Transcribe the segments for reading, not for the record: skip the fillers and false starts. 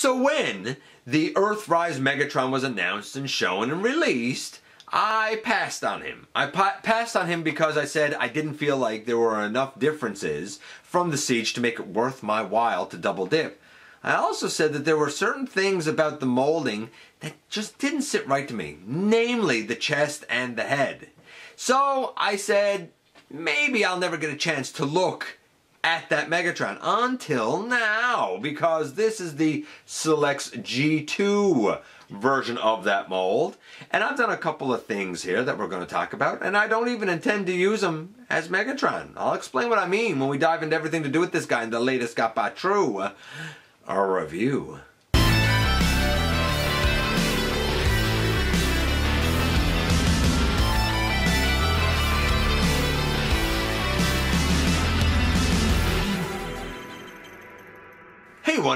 So when the Earthrise Megatron was announced and shown and released, I passed on him. I passed on him because I said I didn't feel like there were enough differences from the Siege to make it worth my while to double dip. I also said that there were certain things about the molding that just didn't sit right to me, namely the chest and the head. So I said maybe I'll never get a chance to look at that Megatron until now, because this is the Selects G2 version of that mold, and I've done a couple of things here that we're going to talk about, and I don't even intend to use them as Megatron. I'll explain what I mean when we dive into everything to do with this guy in the latest GotBot True, our review.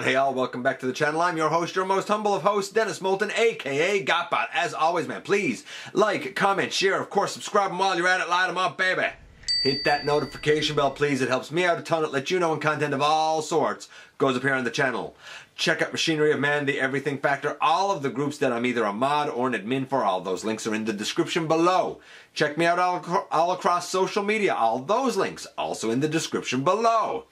Hey all, welcome back to the channel. I'm your host, your most humble of hosts, Dennis Moulton, aka GotBot. As always, man, please like, comment, share, of course, subscribe, and while you're at it, light them up, baby. Hit that notification bell, please. It helps me out a ton. It lets you know when content of all sorts goes up here on the channel. Check out Machinery of Man, The Everything Factor, all of the groups that I'm either a mod or an admin for. All those links are in the description below. Check me out all across social media. All those links also in the description below.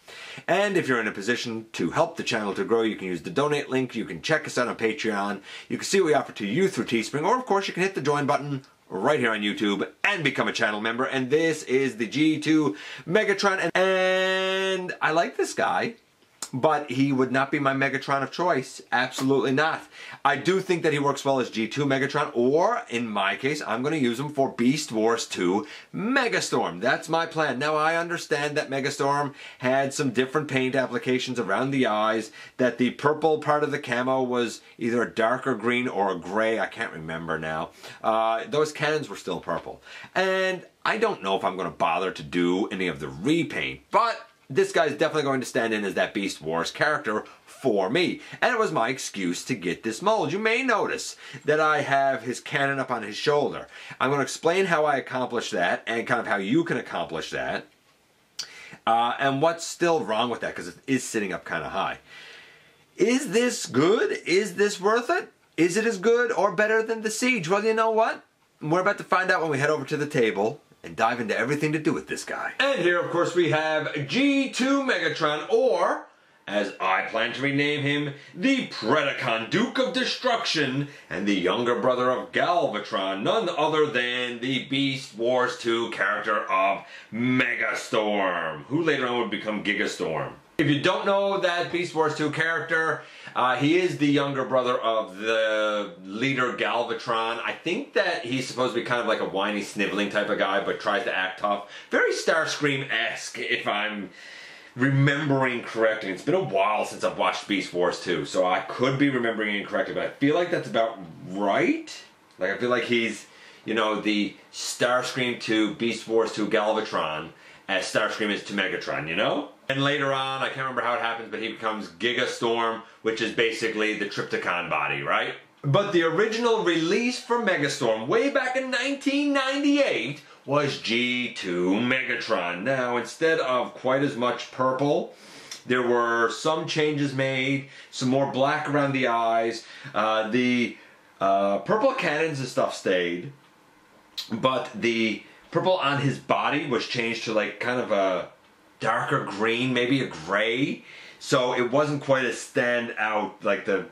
And if you're in a position to help the channel to grow, you can use the donate link. You can check us out on Patreon. You can see what we offer to you through Teespring. Or, of course, you can hit the join button right here on YouTube and become a channel member. And this is the G2 Megatron. And I like this guy, but he would not be my Megatron of choice. Absolutely not. I do think that he works well as G2 Megatron, or in my case, I'm going to use him for Beast Wars 2 Megastorm. That's my plan. Now, I understand that Megastorm had some different paint applications around the eyes, that the purple part of the camo was either a darker green or a gray. I can't remember now. Those cannons were still purple. And I don't know if I'm going to bother to do any of the repaint, but this guy's definitely going to stand in as that Beast Wars character for me. And it was my excuse to get this mold. You may notice that I have his cannon up on his shoulder. I'm going to explain how I accomplished that and kind of how you can accomplish that. And what's still wrong with that, because it is sitting up kind of high. Is this good? Is this worth it? Is it as good or better than the Siege? Well, you know what? We're about to find out when we head over to the table and dive into everything to do with this guy. And here, of course, we have G2 Megatron, or, as I plan to rename him, the Predacon Duke of Destruction, and the younger brother of Galvatron, none other than the Beast Wars 2 character of Megastorm, who later on would become Gigastorm. If you don't know that Beast Wars 2 character, he is the younger brother of the leader Galvatron. I think that he's supposed to be kind of like a whiny, sniveling type of guy, but tries to act tough. Very Starscream-esque, if I'm remembering correctly. It's been a while since I've watched Beast Wars 2, so I could be remembering incorrectly, but I feel like that's about right. Like, I feel like he's, you know, the Starscream to Beast Wars 2 Galvatron, as Starscream is to Megatron, you know? And later on, I can't remember how it happens, but he becomes Gigastorm, which is basically the Trypticon body, right? But the original release for Megastorm, way back in 1998, was G2 Megatron. Now, instead of quite as much purple, there were some changes made, some more black around the eyes. The purple cannons and stuff stayed, but the purple on his body was changed to like kind of a darker green, maybe a gray, so it wasn't quite as stand out. Like the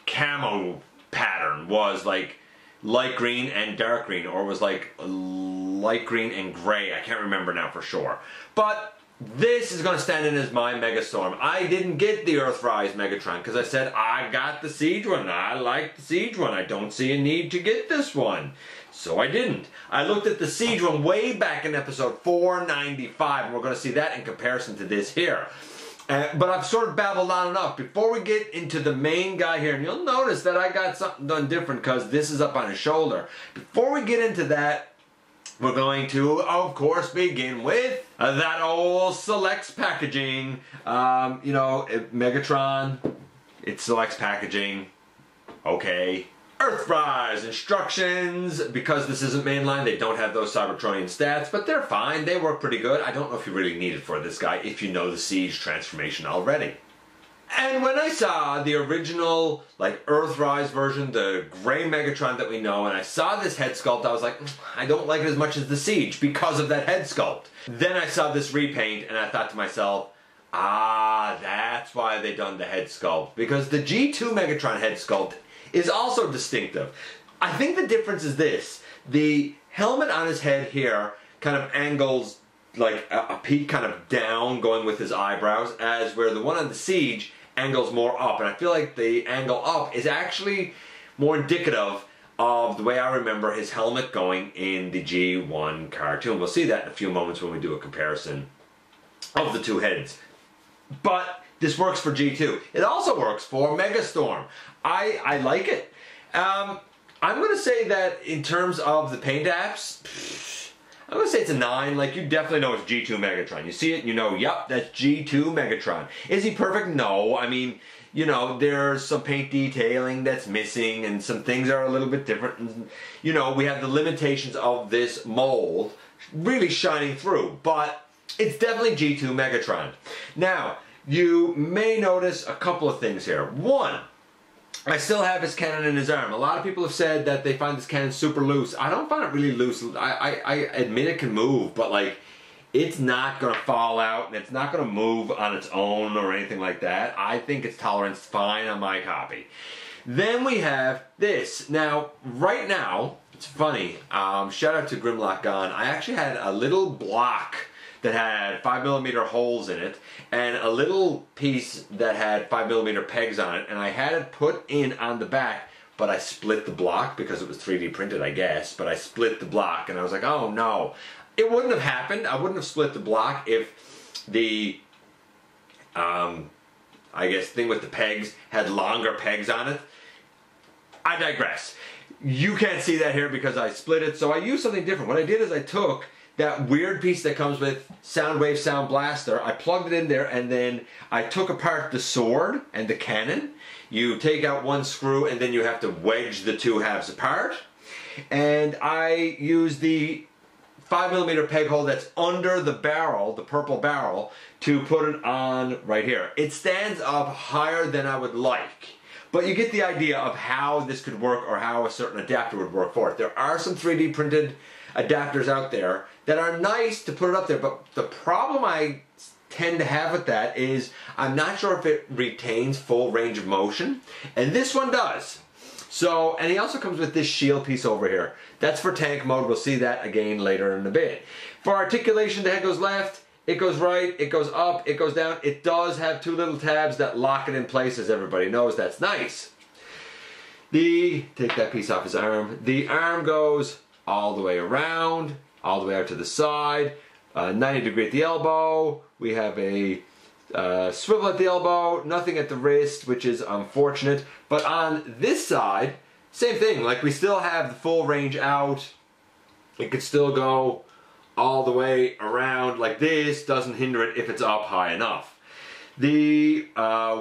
camo pattern was like light green and dark green, or was like light green and gray. I can't remember now for sure. But this is going to stand in as my Megastorm. I didn't get the Earthrise Megatron because I said I got the Siege one. I like the Siege one. I don't see a need to get this one. So I didn't. I looked at the Siege one way back in episode 495, and we're going to see that in comparison to this here. But I've sort of babbled on enough. Before we get into the main guy here, and you'll notice that I got something done different because this is up on his shoulder. Before we get into that, we're going to, of course, begin with that old Selects packaging. You know, Megatron, it Selects packaging. Okay. Earthrise instructions, because this isn't mainline, they don't have those Cybertronian stats, but they're fine, they work pretty good. I don't know if you really need it for this guy if you know the Siege transformation already. And when I saw the original, like, Earthrise version, the gray Megatron that we know, and I saw this head sculpt, I was like, I don't like it as much as the Siege because of that head sculpt. Then I saw this repaint, and I thought to myself, ah, that's why they done the head sculpt. Because the G2 Megatron head sculpt is also distinctive. I think the difference is this. The helmet on his head here kind of angles like a peak kind of down going with his eyebrows, as where the one on the Siege angles more up. And I feel like the angle up is actually more indicative of the way I remember his helmet going in the G1 cartoon. We'll see that in a few moments when we do a comparison of the two heads. But this works for G2. It also works for Megastorm. I like it. I'm going to say that in terms of the paint apps, I'm going to say it's a 9. Like, you definitely know it's G2 Megatron. You see it, you know, yep, that's G2 Megatron. Is he perfect? No. I mean, you know, there's some paint detailing that's missing, and some things are a little bit different. And, you know, we have the limitations of this mold really shining through, but it's definitely G2 Megatron. Now, you may notice a couple of things here. One, I still have his cannon in his arm. A lot of people have said that they find this cannon super loose. I don't find it really loose. I admit it can move, but like, it's not going to fall out, and it's not going to move on its own or anything like that. I think its tolerance is fine on my copy. Then we have this. Now, right now, it's funny. Shout out to Grimlock Gone. I actually had a little block that had 5mm holes in it, and a little piece that had 5mm pegs on it, and I had it put in on the back, but I split the block because it was 3D printed, I guess, but I split the block, and I was like, oh no. It wouldn't have happened. I wouldn't have split the block if the, I guess, thing with the pegs had longer pegs on it. I digress. You can't see that here because I split it, so I used something different. What I did is I took that weird piece that comes with Soundwave Sound Blaster, I plugged it in there, and then I took apart the sword and the cannon. You take out one screw, and then you have to wedge the two halves apart. And I used the 5mm peg hole that's under the barrel, the purple barrel, to put it on right here. It stands up higher than I would like, but you get the idea of how this could work, or how a certain adapter would work for it. There are some 3D printed adapters out there that are nice to put it up there, but the problem I tend to have with that is I'm not sure if it retains full range of motion, and this one does. So, and he also comes with this shield piece over here. That's for tank mode. We'll see that again later in a bit. For articulation, the head goes left, it goes right, it goes up, it goes down. It does have two little tabs that lock it in place, as everybody knows. That's nice. Take that piece off his arm. The arm goes all the way around, all the way out to the side, 90 degree at the elbow. We have a swivel at the elbow, nothing at the wrist, which is unfortunate. But on this side, same thing. Like, we still have the full range out. It could still go all the way around like this. Doesn't hinder it if it's up high enough. The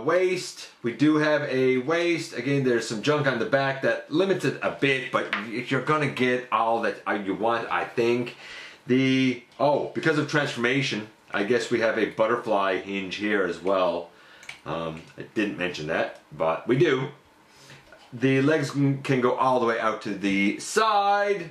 waist, we do have a waist. Again, there's some junk on the back that limits it a bit, but you're gonna get all that you want, I think. Because of transformation, I guess we have a butterfly hinge here as well. I didn't mention that, but we do. The legs can go all the way out to the side.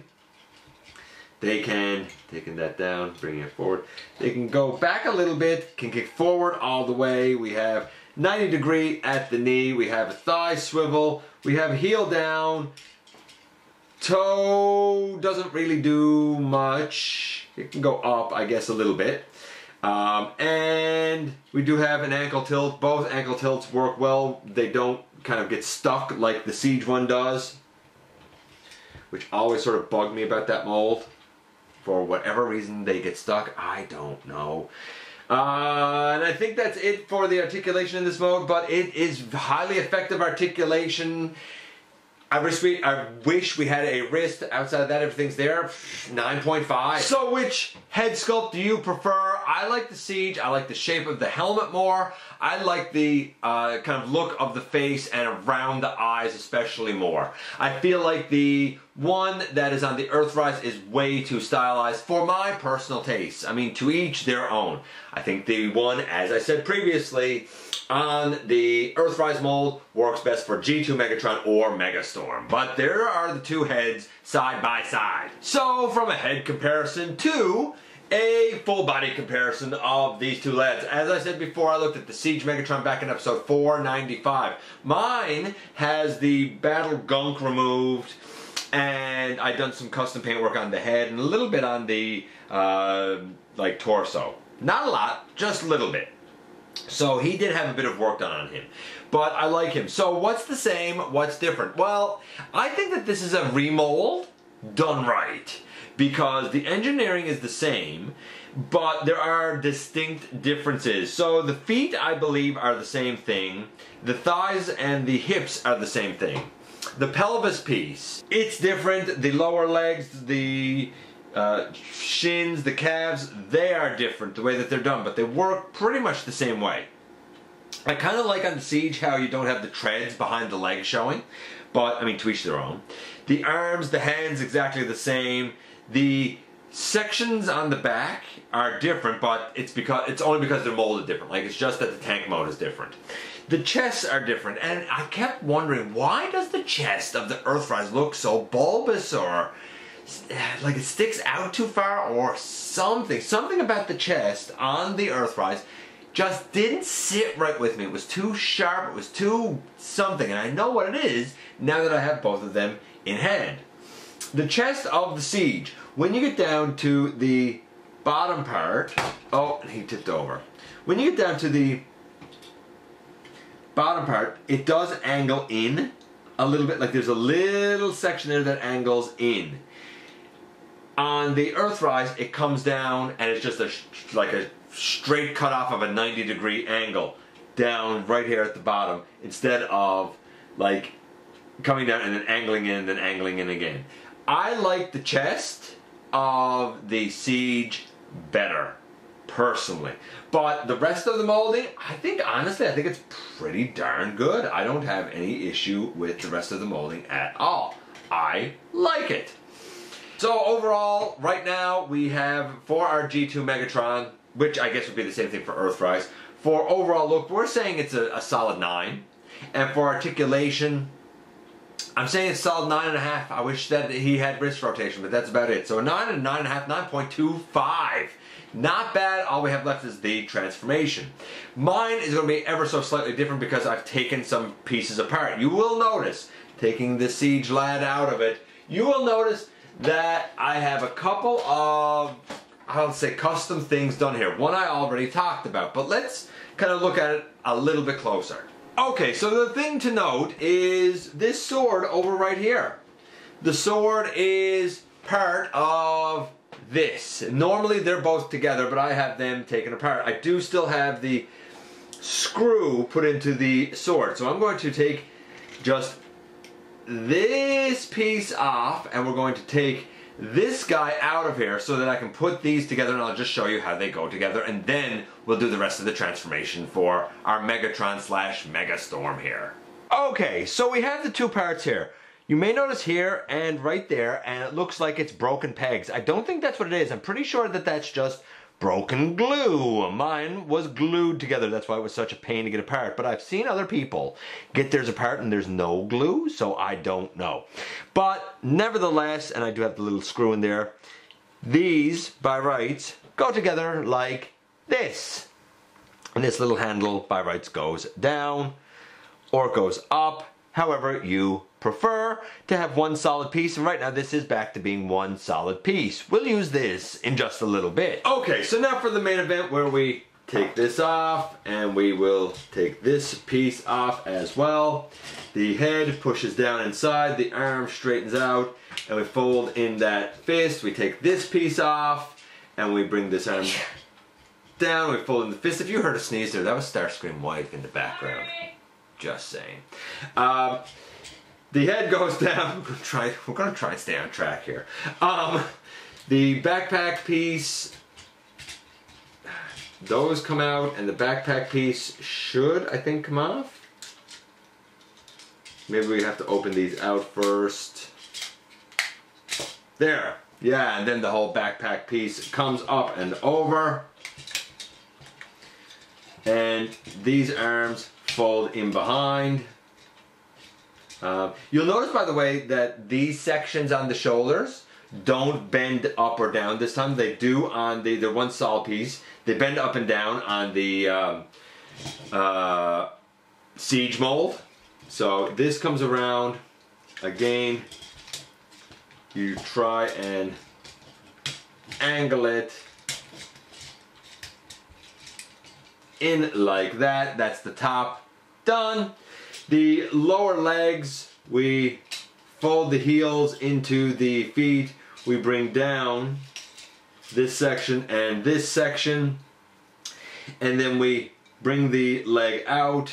They can, taking that down, bringing it forward. They can go back a little bit, can kick forward all the way. We have 90 degree at the knee. We have a thigh swivel. We have heel down. Toe doesn't really do much. It can go up, I guess, a little bit. And we do have an ankle tilt. Both ankle tilts work well. They don't kind of get stuck like the Siege one does, which always sort of bugged me about that mold. For whatever reason they get stuck, I don't know. And I think that's it for the articulation in this mode, but it is highly effective articulation. I wish we had a wrist. Outside of that, everything's there. 9.5. So which head sculpt do you prefer? I like the Siege. I like the shape of the helmet more. I like the kind of look of the face and around the eyes especially more. I feel like the one that is on the Earthrise is way too stylized for my personal taste. I mean, to each their own. I think the one, as I said previously, on the Earthrise mold works best for G2 Megatron or Megastorm. But there are the two heads side by side. So from a head comparison to a full body comparison of these two lads. As I said before, I looked at the Siege Megatron back in episode 495. Mine has the battle gunk removed, and I've done some custom paint work on the head and a little bit on the like torso. Not a lot, just a little bit. So he did have a bit of work done on him, but I like him. So what's the same, what's different? Well, I think that this is a remold done right, because the engineering is the same, but there are distinct differences. So the feet, I believe, are the same thing. The thighs and the hips are the same thing. The pelvis piece, it's different. The lower legs, the shins, the calves, they are different the way that they're done, but they work pretty much the same way. I kind of like on the Siege how you don't have the treads behind the legs showing, but I mean, to each their own. The arms, the hands, exactly the same. The sections on the back are different, but it's only because they're molded different. Like, it's just that the tank mode is different. The chests are different, and I kept wondering, why does the chest of the Earthrise look so bulbous, or like it sticks out too far, or something? Something about the chest on the Earthrise just didn't sit right with me. It was too sharp, it was too something, and I know what it is now that I have both of them in hand. The chest of the Siege, when you get down to the bottom part, oh, he tipped over. When you get down to the bottom part, it does angle in a little bit, like there's a little section there that angles in. On the Earthrise, it comes down and it's just like a straight cut off of a 90-degree angle down right here at the bottom, instead of like coming down and then angling in again. I like the chest of the Siege better, personally. But the rest of the molding, I think, honestly, I think it's pretty darn good. I don't have any issue with the rest of the molding at all. I like it. So overall, right now, we have, for our G2 Megatron, which I guess would be the same thing for Earthrise, for overall look, we're saying it's a solid 9. And for articulation, I'm saying it's solid 9.5. I wish that he had wrist rotation, but that's about it. So a 9 and 9.5, 9.25. Not bad. All we have left is the transformation. Mine is going to be ever so slightly different because I've taken some pieces apart. You will notice, taking the Siege lad out of it, you will notice that I have a couple of, I'll say, custom things done here. One I already talked about, but let's kind of look at it a little bit closer. Okay, so the thing to note is this sword over right here. The sword is part of this. Normally they're both together, but I have them taken apart. I do still have the screw put into the sword, so I'm going to take just this piece off, and we're going to take this guy out of here so that I can put these together, and I'll just show you how they go together, and then we'll do the rest of the transformation for our Megatron slash Megastorm here. Okay, so we have the two parts here. You may notice here and right there, and it looks like it's broken pegs. I don't think that's what it is. I'm pretty sure that that's just broken glue. Mine was glued together. That's why it was such a pain to get apart. But I've seen other people get theirs apart and there's no glue, so I don't know. But nevertheless, and I do have the little screw in there, these, by rights, go together like this. And this little handle, by rights, goes down or goes up, however you prefer, to have one solid piece. And right now this is back to being one solid piece. We'll use this in just a little bit. Okay, so now for the main event, where we take this off and we will take this piece off as well. The head pushes down inside, the arm straightens out, and we fold in that fist. We take this piece off and we bring this arm down, we fold in the fist. If you heard a sneeze there, that was Starscream Wife in the background. Just saying. The head goes down. We're going to try and stay on track here. The backpack piece those come out, and the backpack piece should, I think, come off. Maybe we have to open these out first. There. Yeah, and then the whole backpack piece comes up and over. And these arms fold in behind. You'll notice, by the way, that these sections on the shoulders don't bend up or down this time. They do on they're one solid piece. They bend up and down on the siege mold. So this comes around. Again, you try and angle it in like that. That's the top. Done. The lower legs, we fold the heels into the feet. We bring down this section and this section, and then we bring the leg out.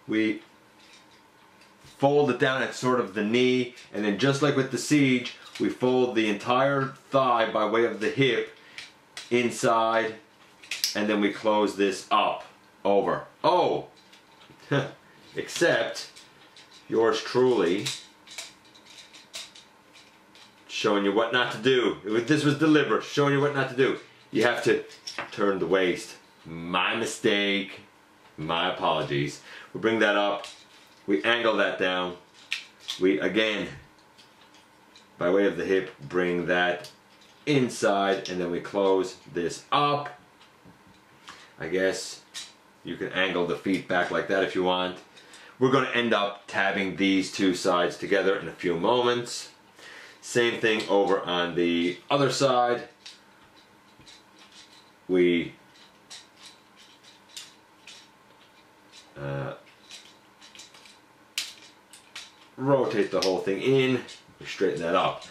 We fold it down at sort of the knee, and then just like with the siege, we fold the entire thigh by way of the hip inside, and then we close this up over. Oh, except yours truly showing you what not to do. This was deliberate, showing you what not to do. You have to turn the waist. My mistake. My apologies. We bring that up. We angle that down. We, again, by way of the hip, bring that inside, and then we close this up. I guess you can angle the feet back like that if you want. We're going to end up tabbing these two sides together in a few moments. Same thing over on the other side. We rotate the whole thing in. We straighten that up.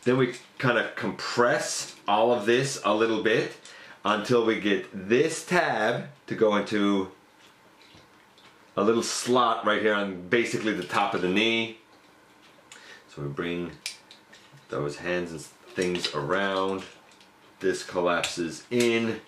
Then we kind of compress all of this a little bit until we get this tab to go into a little slot right here on basically the top of the knee. So we bring those hands and things around. This collapses in.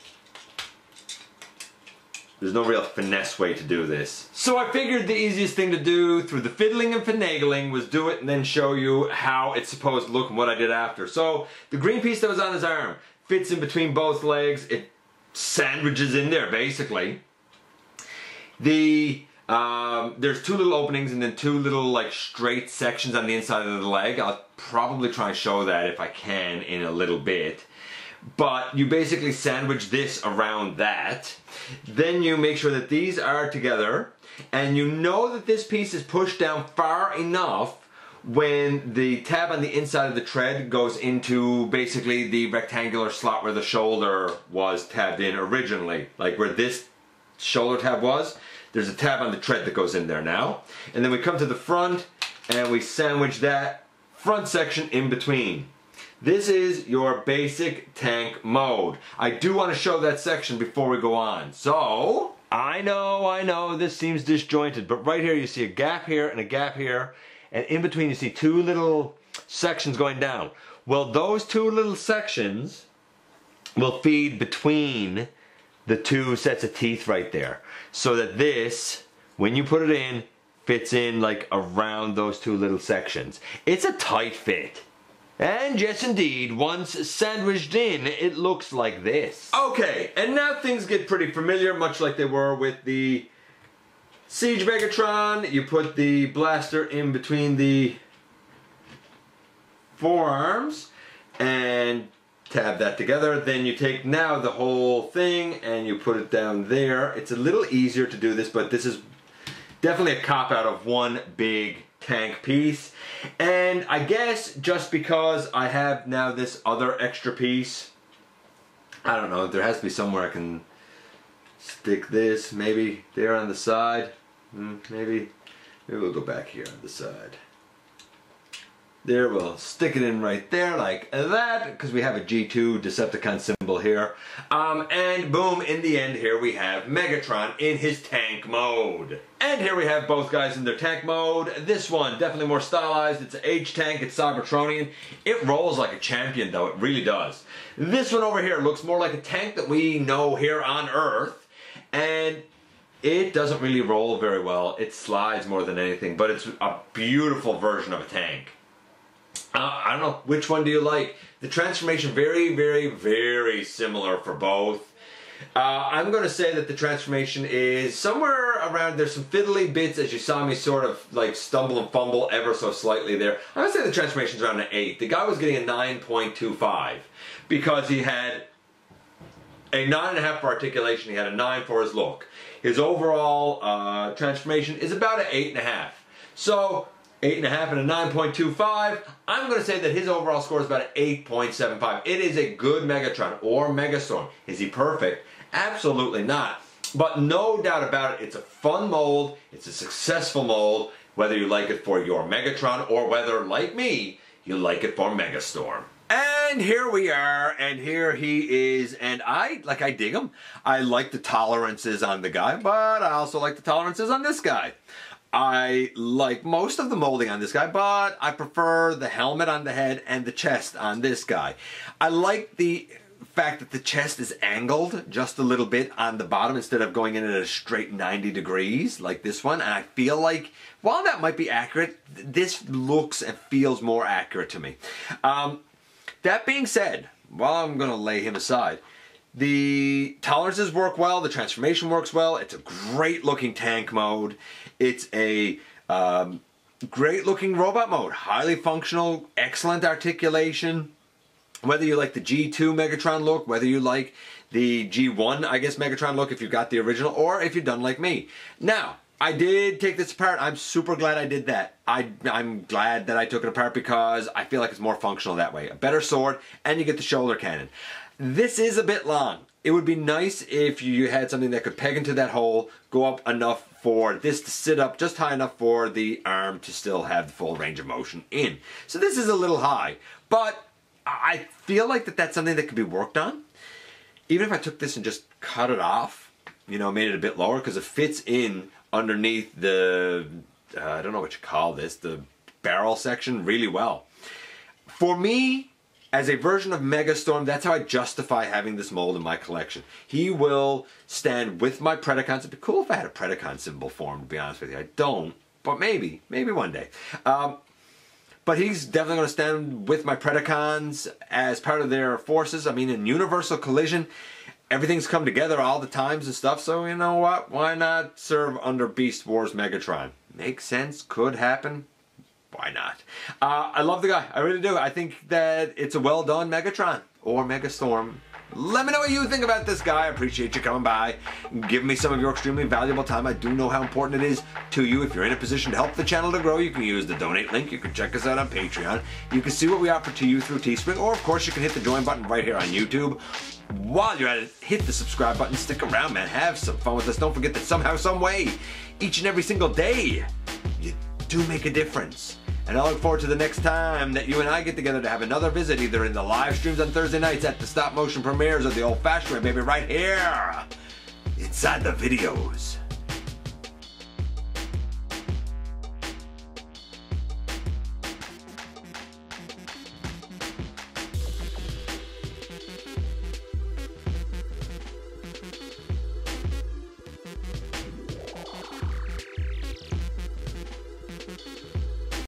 There's no real finesse way to do this. So I figured the easiest thing to do through the fiddling and finagling was do it and then show you how it's supposed to look and what I did after. So the green piece that was on his arm fits in between both legs. It sandwiches in there basically. There's two little openings and then two little like straight sections on the inside of the leg. I'll probably try and show that if I can in a little bit. But you basically sandwich this around that. Then you make sure that these are together, and you know that this piece is pushed down far enough when the tab on the inside of the tread goes into basically the rectangular slot where the shoulder was tabbed in originally. Like where this shoulder tab was, there's a tab on the tread that goes in there now. And then we come to the front and we sandwich that front section in between. This is your basic tank mode. I do want to show that section before we go on. So, I know, this seems disjointed, but right here you see a gap here and a gap here, and in between you see two little sections going down. Well, those two little sections will feed between the two sets of teeth right there. So that this, when you put it in, fits in like around those two little sections. It's a tight fit. And yes indeed, once sandwiched in, it looks like this. Okay, and now things get pretty familiar, much like they were with the Siege Megatron. You put the blaster in between the forearms and tab that together. Then you take now the whole thing and you put it down there. It's a little easier to do this, but this is definitely a cop-out of one big tank piece. And I guess just because I have now this other extra piece, I don't know, there has to be somewhere I can stick this, maybe there on the side. Maybe we'll go back here on the side. There, we'll stick it in right there like that, because we have a G2 Decepticon symbol here. And boom, in the end here we have Megatron in his tank mode. And here we have both guys in their tank mode. This one, definitely more stylized. It's an H-Tank, it's Cybertronian. It rolls like a champion though, it really does. This one over here looks more like a tank that we know here on Earth. And it doesn't really roll very well. It slides more than anything, but it's a beautiful version of a tank. I don't know, which one do you like? The transformation, very, very, very similar for both. I'm going to say that the transformation is somewhere around, there's some fiddly bits as you saw me sort of like stumble and fumble ever so slightly there. I'm going to say the transformation's around an 8. The guy was getting a 9.25 because he had a 9.5 for articulation, he had a 9 for his look. His overall transformation is about an 8.5. So 8.5 and a 9.25. I'm going to say that his overall score is about an 8.75. It is a good Megatron or Megastorm. Is he perfect? Absolutely not. But no doubt about it, it's a fun mold. It's a successful mold, whether you like it for your Megatron or whether, like me, you like it for Megastorm. And here we are, and here he is, and I dig him. I like the tolerances on the guy, but I also like the tolerances on this guy. I like most of the molding on this guy, but I prefer the helmet on the head and the chest on this guy. I like the fact that the chest is angled just a little bit on the bottom instead of going in at a straight 90 degrees like this one. And I feel like, while that might be accurate, this looks and feels more accurate to me. That being said, while I'm going to lay him aside, the tolerances work well, the transformation works well, it's a great looking tank mode, it's a great looking robot mode, highly functional, excellent articulation. Whether you like the G2 Megatron look, whether you like the G1, I guess, Megatron look if you've got the original, or if you've done like me. Now, I did take this apart. I'm super glad I did that. I'm glad that I took it apart because I feel like it's more functional that way. A better sword, and you get the shoulder cannon. This is a bit long. It would be nice if you had something that could peg into that hole, go up enough for this to sit up just high enough for the arm to still have the full range of motion in. So this is a little high, but I feel like that's something that could be worked on. Even if I took this and just cut it off, you know, made it a bit lower, because it fits in underneath the, I don't know what you call this, the barrel section really well. For me, as a version of Megastorm, that's how I justify having this mold in my collection. He will stand with my Predacons. It'd be cool if I had a Predacon symbol for him, to be honest with you. I don't, but maybe one day. But he's definitely going to stand with my Predacons as part of their forces. I mean, in Universal Collision, everything's come together all the times and stuff, so you know what? Why not serve under Beast Wars Megatron? Makes sense, could happen. Why not? I love the guy, I really do. I think that it's a well done Megatron or Megastorm. Let me know what you think about this guy. I appreciate you coming by, giving me some of your extremely valuable time. I do know how important it is to you. If you're in a position to help the channel to grow, you can use the donate link. You can check us out on Patreon. You can see what we offer to you through Teespring, or of course you can hit the join button right here on YouTube. While you're at it, hit the subscribe button. Stick around, man. Have some fun with us. Don't forget that somehow, some way, each and every single day, you do make a difference. And I look forward to the next time that you and I get together to have another visit, either in the live streams on Thursday nights at the stop motion premieres or the old fashioned way, baby, right here inside the videos.